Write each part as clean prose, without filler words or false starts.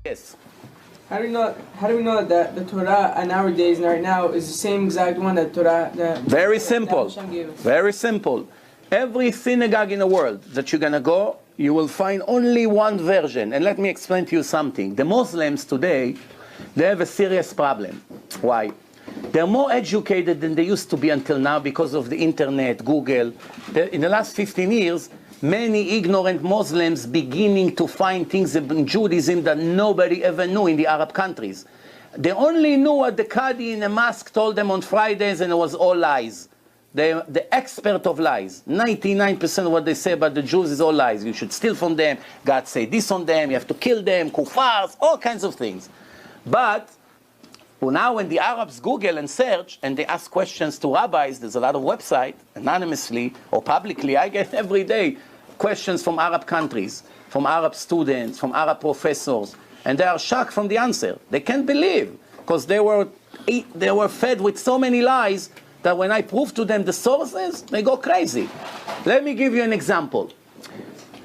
Yes. How do we know that the Torah in our days and right now is the same exact one that Torah that Very simple. that Hashem gave us? Very simple. Every synagogue in the world that you're gonna go, you will find only one version. And let me explain to you something. The Muslims today, they have a serious problem. Why? They're more educated than they used to be until now because of the internet, Google. In the last 15 years, many ignorant Muslims beginning to find things in Judaism that nobody ever knew in the Arab countries. They only knew what the Qadi in a mosque told them on Fridays, and it was all lies. They're the expert of lies. 99% of what they say about the Jews is all lies. You should steal from them, God say this on them, you have to kill them, kuffars, all kinds of things. But now when the Arabs Google and search and they ask questions to rabbis, there's a lot of websites, anonymously or publicly, I get every day questions from Arab countries, from Arab students, from Arab professors, and they are shocked from the answer. They can't believe, because they were fed with so many lies that when I prove to them the sources, they go crazy. Let me give you an example.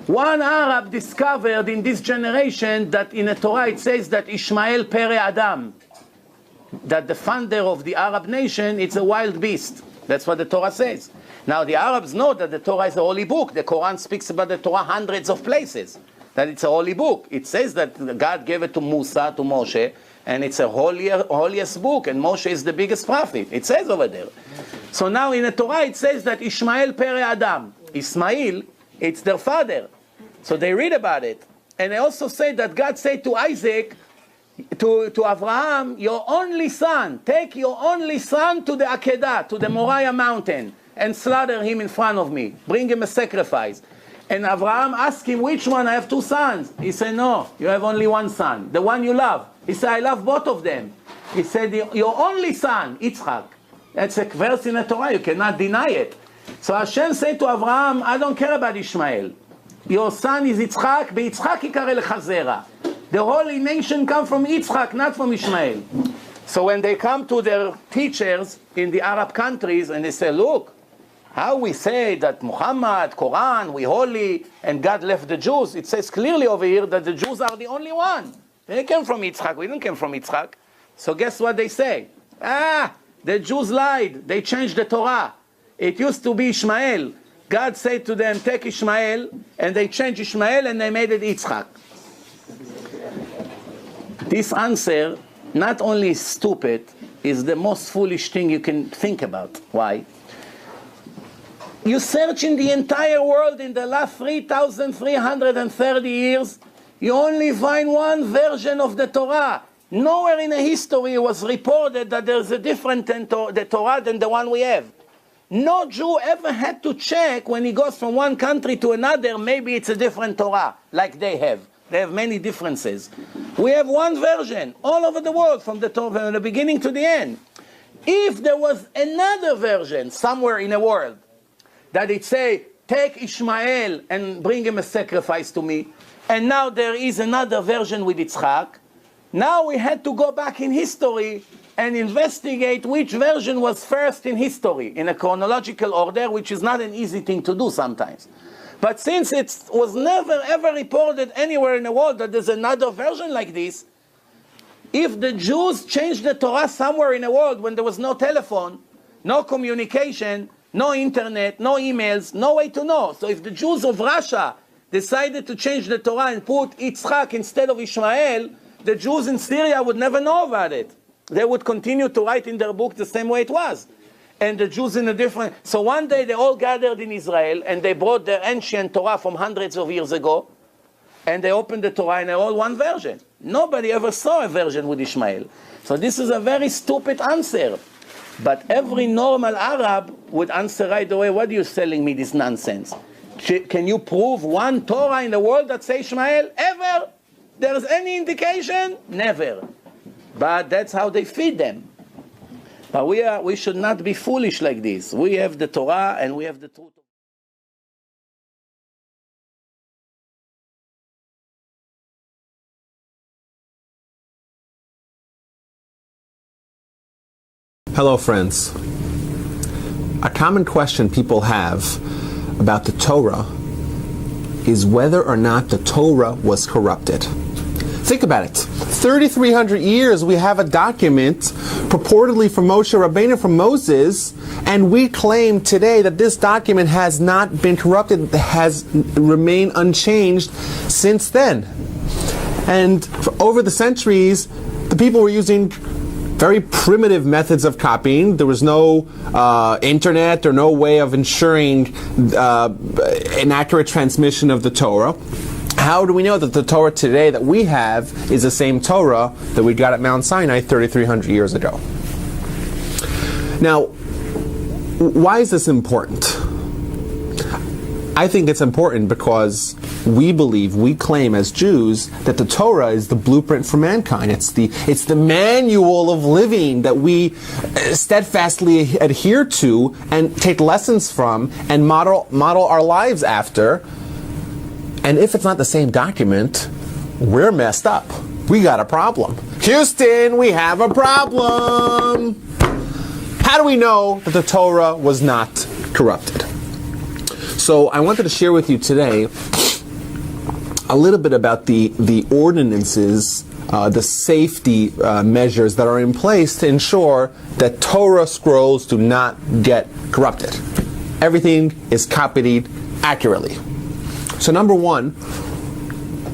One Arab discovered in this generation that in the Torah it says that Ishmael Pere Adam, that the founder of the Arab nation, it's a wild beast. That's what the Torah says. Now the Arabs know that the Torah is a holy book. The Quran speaks about the Torah hundreds of places, that it's a holy book. It says that God gave it to Musa, to Moshe, and it's a holiest book, and Moshe is the biggest prophet. It says over there. So now in the Torah it says that Ishmael Pere Adam, Ismail, it's their father. So they read about it. And they also say that God said to Isaac, to Abraham, your only son, take your only son to the Akedah, to the Moriah mountain, and slaughter him in front of me. Bring him a sacrifice. And Abraham asked him, which one? I have two sons. He said, no, you have only one son, the one you love. He said, I love both of them. He said, your only son, Yitzchak. That's a verse in the Torah, you cannot deny it. So Hashem said to Abraham, I don't care about Ishmael. Your son is Yitzchak, beYitzchak yikare lecha zera. The holy nation comes from Yitzchak, not from Ishmael. So when they come to their teachers in the Arab countries and they say, look, how we say that Muhammad, Quran, we holy, and God left the Jews, it says clearly over here that the Jews are the only one. They came from Yitzchak, we didn't come from Yitzchak. So guess what they say? The Jews lied, they changed the Torah. It used to be Ishmael. God said to them, take Ishmael, and they changed Ishmael and they made it Yitzchak. This answer, not only stupid, is the most foolish thing you can think about. Why? You search in the entire world in the last 3,330 years, you only find one version of the Torah. Nowhere in the history was reported that there's a different the Torah than the one we have. No Jew ever had to check when he goes from one country to another, maybe it's a different Torah, like they have. They have many differences. We have one version all over the world from the Torah, from the beginning to the end. If there was another version somewhere in the world that it say, take Ishmael and bring him a sacrifice to me, and now there is another version with Yitzchak, now we had to go back in history and investigate which version was first in history, in a chronological order, which is not an easy thing to do sometimes. But since it was never ever reported anywhere in the world that there's another version like this, if the Jews changed the Torah somewhere in the world when there was no telephone, no communication, no internet, no emails, no way to know. So if the Jews of Russia decided to change the Torah and put Yitzchak instead of Ishmael, the Jews in Syria would never know about it. They would continue to write in their book the same way it was. And the Jews in a different... So one day they all gathered in Israel and they brought their ancient Torah from hundreds of years ago, and they opened the Torah and they're all one version. Nobody ever saw a version with Ishmael. So this is a very stupid answer. But every normal Arab would answer right away, what are you selling me this nonsense? Can you prove one Torah in the world that says Ishmael? Ever? There's any indication? Never. But that's how they feed them. But we should not be foolish like this. We have the Torah and we have the truth. Hello friends. A common question people have about the Torah is whether or not the Torah was corrupted. Think about it. 3,300 years we have a document purportedly from Moshe Rabbeinu, from Moses, and we claim today that this document has not been corrupted, has remained unchanged since then. And over the centuries, the people were using very primitive methods of copying. There was no internet or no way of ensuring an accurate transmission of the Torah. How do we know that the Torah today that we have is the same Torah that we got at Mount Sinai 3,300 years ago? Now, why is this important? I think it's important because we believe, we claim as Jews, that the Torah is the blueprint for mankind. It's the manual of living that we steadfastly adhere to and take lessons from and model our lives after. And if it's not the same document, we're messed up. We got a problem. Houston, we have a problem. How do we know that the Torah was not corrupted? So I wanted to share with you today a little bit about the ordinances, the safety measures that are in place to ensure that Torah scrolls do not get corrupted. Everything is copied accurately. So number one,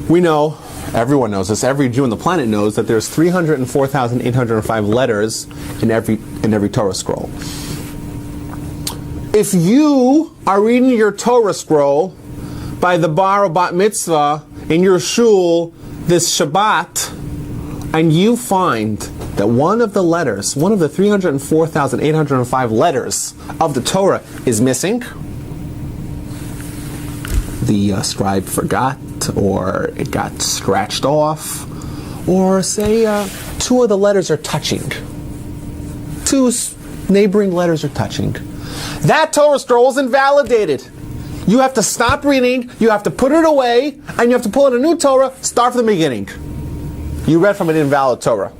we know, everyone knows this, every Jew on the planet knows that there's 304,805 letters in every Torah scroll. If you are reading your Torah scroll by the bar or bat mitzvah in your shul this Shabbat, and you find that one of the letters, one of the 304,805 letters of the Torah is missing, the scribe forgot, or it got scratched off, or say two of the letters are touching. Two neighboring letters are touching. That Torah scroll is invalidated. You have to stop reading, you have to put it away, and you have to pull out a new Torah, start from the beginning. You read from an invalid Torah.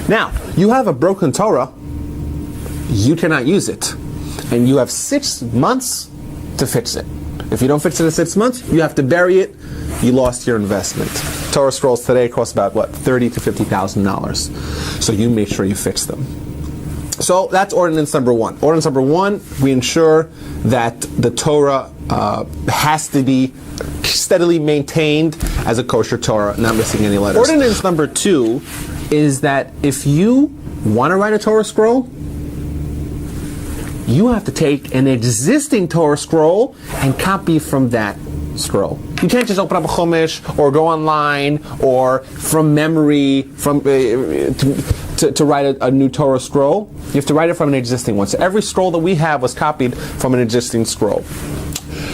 Now, you have a broken Torah, you cannot use it. And you have 6 months to fix it. If you don't fix it in 6 months, you have to bury it. You lost your investment. Torah scrolls today cost about, $30,000 to $50,000. So you make sure you fix them. So that's ordinance number one. Ordinance number one, we ensure that the Torah has to be steadily maintained as a kosher Torah, not missing any letters. Ordinance number two is that if you want to write a Torah scroll, you have to take an existing Torah scroll and copy from that scroll. You can't just open up a Chumash or go online or from memory to write a new Torah scroll. You have to write it from an existing one. So every scroll that we have was copied from an existing scroll.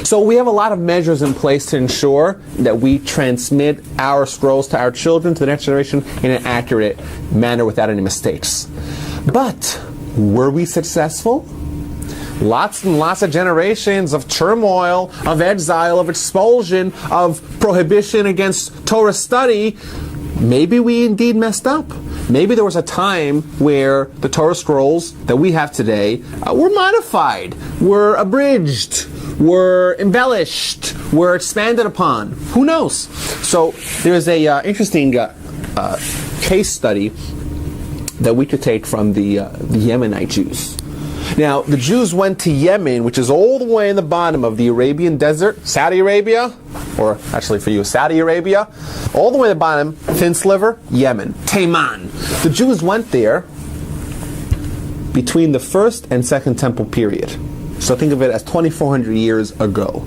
So we have a lot of measures in place to ensure that we transmit our scrolls to our children, to the next generation, in an accurate manner without any mistakes. But were we successful? Lots and lots of generations of turmoil, of exile, of expulsion, of prohibition against Torah study. Maybe we indeed messed up. Maybe there was a time where the Torah scrolls that we have today were modified, were abridged, were embellished, were expanded upon. Who knows? So there's a interesting case study that we could take from the Yemenite Jews. Now, the Jews went to Yemen, which is all the way in the bottom of the Arabian desert, Saudi Arabia, or actually for you, Saudi Arabia, all the way to the bottom, thin sliver, Yemen, Taiman. The Jews went there between the first and second temple period. So think of it as 2,400 years ago.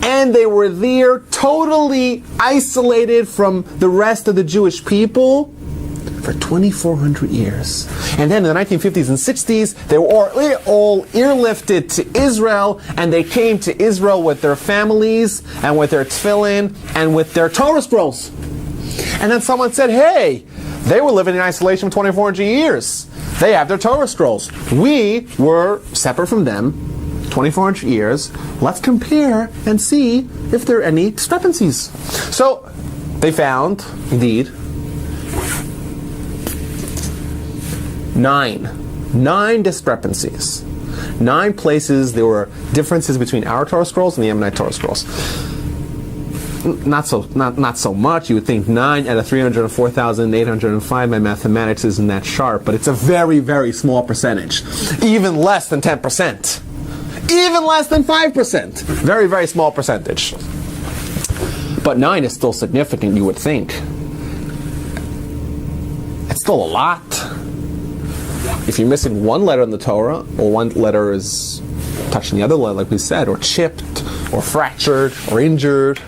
And they were there totally isolated from the rest of the Jewish people for 2,400 years. And then in the 1950s and 60s, they were all airlifted to Israel, and they came to Israel with their families, and with their tefillin, and with their Torah scrolls. And then someone said, hey, they were living in isolation for 2,400 years. They have their Torah scrolls. We were separate from them 2,400 years. Let's compare and see if there are any discrepancies. So they found, indeed, 9 discrepancies. 9 places there were differences between our Torah scrolls and the Yemenite Torah scrolls. not so much. You would think 9 out of 304,805. My mathematics isn't that sharp, but it's a very, very small percentage. Even less than 10%. Even less than 5%. Very, very small percentage. But 9 is still significant, you would think. It's still a lot. If you're missing one letter in the Torah, or one letter is touching the other letter, like we said, or chipped, or fractured, or injured,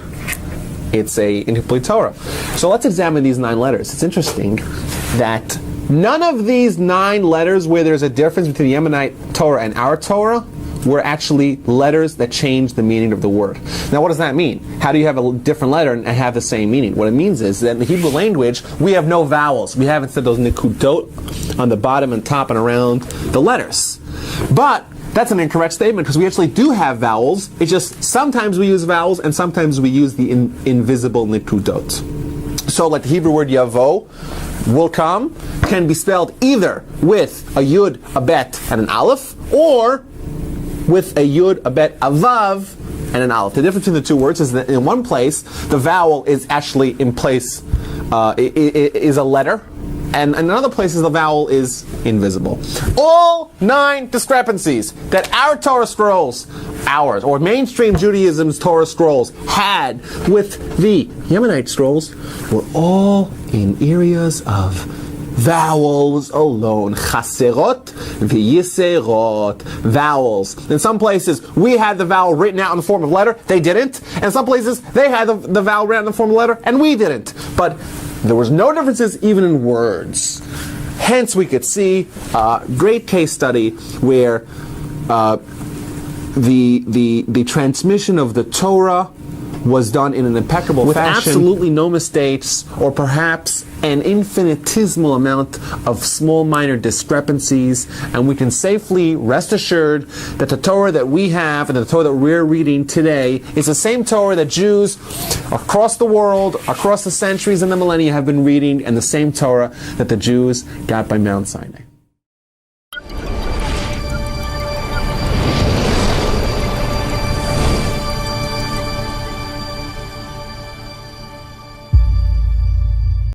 it's a incomplete Torah. So let's examine these 9 letters. It's interesting that none of these 9 letters where there's a difference between the Yemenite Torah and our Torah were actually letters that change the meaning of the word. Now what does that mean? How do you have a different letter and have the same meaning? What it means is that in the Hebrew language, we have no vowels. We have instead those nikudot on the bottom and top and around the letters. But that's an incorrect statement because we actually do have vowels. It's just sometimes we use vowels and sometimes we use the invisible nikudot. So like the Hebrew word yavo, will come, can be spelled either with a yud, a bet, and an aleph, or with a yud, a bet, a vav, and an aleph. The difference between the two words is that in one place, the vowel is actually in place, is a letter, and in another places the vowel is invisible. All 9 discrepancies that our Torah scrolls, ours, or mainstream Judaism's Torah scrolls had with the Yemenite scrolls were all in areas of vowels alone. Chaserot v'yiserot. Vowels. In some places, we had the vowel written out in the form of letter. They didn't. And some places, they had the vowel written out in the form of letter, and we didn't. But there was no differences even in words. Hence, we could see a great case study where the transmission of the Torah was done in an impeccable fashion, with absolutely no mistakes, or perhaps an infinitesimal amount of small minor discrepancies, and we can safely rest assured that the Torah that we have and the Torah that we're reading today is the same Torah that Jews across the world, across the centuries and the millennia have been reading, and the same Torah that the Jews got by Mount Sinai.